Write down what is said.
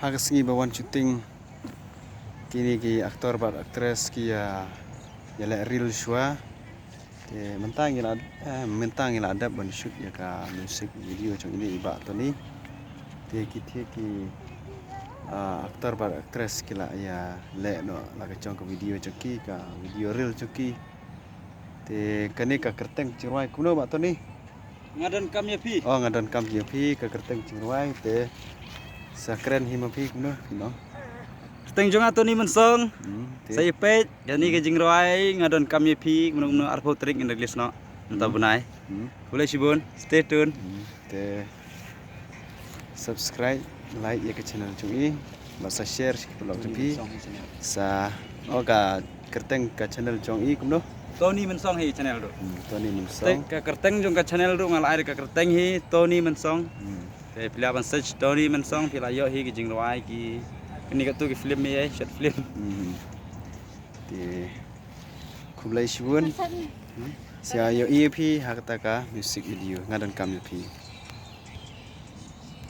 Hagasngi bawan syuting kini ki aktor bat aktris ki ya le real shua te mentang ila adab ban shoot ya ka musik video trong ini iba to ni te ki aktor bat aktris ki la ya le no la ka trong ka video choki ka video real choki te kani ka kerteng chirwai kuno ba to ni ngadan kam ya pi ngadan kam ya pi ka kerteng chirwai te sakren himapi kuno no teng jong atoni mensong saya pet yani ke jingroi ngadon kam ya pi kuno arpo trik in English no entah bunai boleh sibun stay tune te subscribe like ya ke channel cungi masa share blog pi sa oga kerteng ka channel cungi kuno Tony mensong hi channel do Tony mensong ka kerteng jong ka channel do ngal air ka kerteng hi Tony mensong te pila ban search Tony mensong pila yo hi ki jingroi ki kini ka tu ki film ye short film te kublai shibun sia yo EP hakata ka music video ngadan kam EP